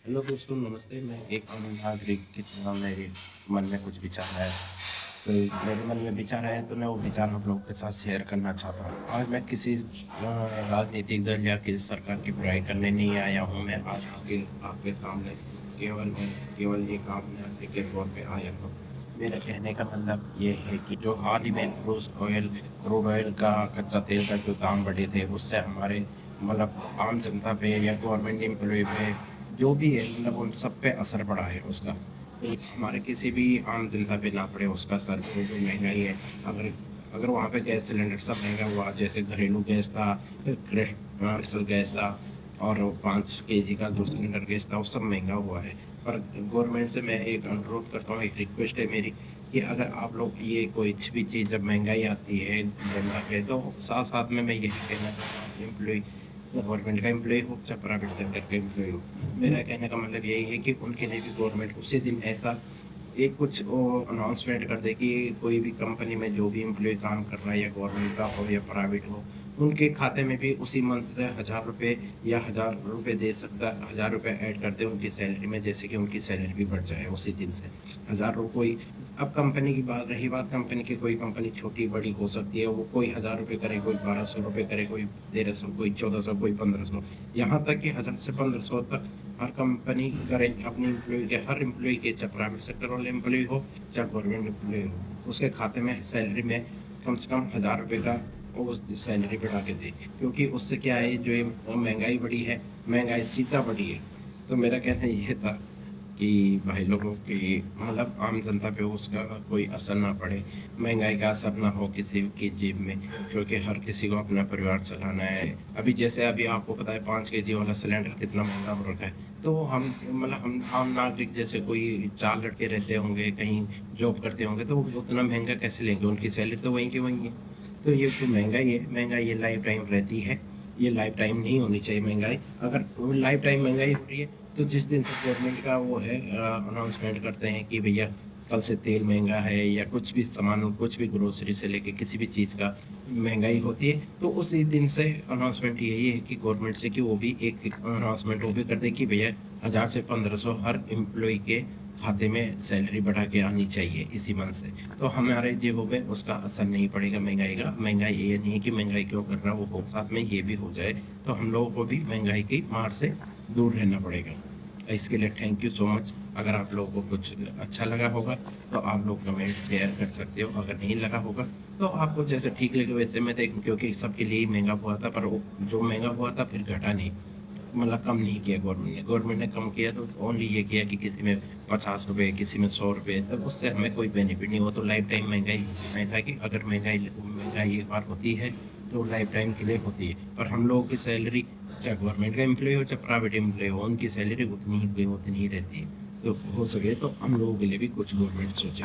Hello दोस्तों, नमस्ते। मैं एक आम नागरिक की तरह मेरे मन में कुछ विचार है। तो मेरे मन में विचार है तो मैं वो विचार आप लोगों के साथ शेयर करना चाहता हूँ। आज मैं किसी राजनीतिक दल या किसी सरकार की बुराई करने नहीं आया हूँ। मैं आज आपके सामने केवल एक आम नागरिक के तौर पे आया हूँ। मेरा कहने का मतलब ये है कि जो हाल ही में क्रूड ऑयल का कच्चा तेल का जो दाम बढ़े थे, उससे हमारे मतलब आम जनता पे या गवर्नमेंट एम्प्लॉयी पे जो भी है मतलब उन सब पे असर पड़ा है उसका। तो हमारे किसी भी आम जनता पे ना पड़े उसका असर। वो जो महँगाई है, अगर अगर वहाँ पे गैस सिलेंडर सब महँगा हुआ, जैसे घरेलू गैस था, कमर्शियल गैस था और 5 केजी का जो सिलेंडर गैस था, वो सब महँगा हुआ है। पर गवर्नमेंट से मैं एक अनुरोध करता हूँ, एक रिक्वेस्ट है मेरी कि अगर आप लोग ये कोई भी चीज़ जब महँगाई आती है जनता पे, तो साथ-साथ में मैं यही कहना चाहता हूँ एम्प्लॉयी, गवर्नमेंट का एम्प्लॉयी हो चाहे प्राइवेट सेक्टर का एम्प्लॉयी हो, मेरा कहने का मतलब यही है कि उनके लिए भी गवर्नमेंट उसी दिन ऐसा एक कुछ वो अनाउंसमेंट कर दे कि कोई भी कंपनी में जो भी एम्प्लॉयी काम कर रहा है, या गवर्नमेंट का हो या प्राइवेट हो, उनके खाते में भी उसी मंथ से ₹1000 या ₹1000 दे सकता है, ₹1000 ऐड कर दे उनकी सैलरी में, जैसे कि उनकी सैलरी भी बढ़ जाए उसी दिन से। हज़ार रु कोई अब कंपनी की बात रही, बात कंपनी की, कोई कंपनी छोटी-बड़ी हो सकती है, वो कोई ₹1000 करे, कोई ₹1200 करे, कोई 1300, कोई 1400, कोई 1500, यहाँ तक कि 1000 से 1500 तक हर कंपनी करे अपने एम्प्लॉयी के, हर एम्प्लॉयी के, चाहे प्राइवेट सेक्टर वाले एम्प्लॉयी हो, चाहे गवर्नमेंट एम्प्लॉयी हो, उसके खाते में सैलरी में कम से कम ₹1000 का वो उस सैलरी बढ़ा के दे। क्योंकि उससे क्या है, जो ये महँगाई बढ़ी है, महँगाई सीधा बढ़ी है। तो मेरा कहना ये था कि भाई लोगों की मतलब आम जनता पे उसका कोई असर ना पड़े, महँगाई का असर ना हो किसी की जेब में, क्योंकि हर किसी को अपना परिवार चलाना है। अभी जैसे अभी आपको पता है 5 केजी वाला सिलेंडर कितना महँगा हो रखा है। तो हम मतलब हम आम नागरिक जैसे कोई 4 लड़के रहते होंगे, कहीं जॉब करते होंगे, तो वो उतना महँगा कैसे लेंगे? उनकी सैलरी तो वहीं की वहीं है। तो ये जो महँगाई ये लाइफ़ टाइम रहती है। ये लाइफ़ टाइम नहीं होनी चाहिए महँगाई। अगर वो लाइफ़ टाइम महँगाई हो रही है, तो जिस दिन से गवर्नमेंट का वो है अनाउंसमेंट करते हैं कि भैया कल से तेल महँगा है, या कुछ भी सामान, कुछ भी ग्रोसरी से लेके किसी भी चीज़ का महँगाई होती है, तो उसी दिन से अनाउंसमेंट यही है कि गवर्नमेंट से कि वो भी एक अनाउंसमेंट वो भी कर दे कि भैया 1000 से 1500 हर एम्प्लॉयी के खाते में सैलरी बढ़ा के आनी चाहिए इसी मंथ से। तो हमारे जेबों में उसका असर नहीं पड़ेगा महँगाई का। महँगाई ये नहीं है कि महँगाई क्यों कर रहा है, वो हो, साथ में ये भी हो जाए, तो हम लोगों को भी महँगाई की मार से दूर रहना पड़ेगा। इसके लिए थैंक यू सो मच। अगर आप लोगों को कुछ अच्छा लगा होगा, तो आप लोग कमेंट शेयर कर सकते हो। अगर नहीं लगा होगा, तो आपको जैसे ठीक लगे वैसे मैं देख, क्योंकि सबके लिए ही महँगा हुआ था, पर वो जो महँगा हुआ था फिर घटा नहीं। मतलब कम नहीं किया गवर्नमेंट ने। गवर्नमेंट ने कम किया तो ओनली ये किया कि किसी में ₹50, किसी में ₹100, तब उससे हमें कोई बेनिफिट नहीं हुआ। तो लाइफ टाइम महँगाई नहीं था कि अगर महँगाई एक बार होती है, तो लाइफ टाइम के लिए होती है। पर हम लोगों की सैलरी, चाहे गवर्नमेंट का एम्प्लॉयी हो, चाहे प्राइवेट एम्प्लॉयी हो, उनकी सैलरी उतनी ही रहती है। तो हो सके तो हम लोगों के लिए भी कुछ गवर्नमेंट सोचे।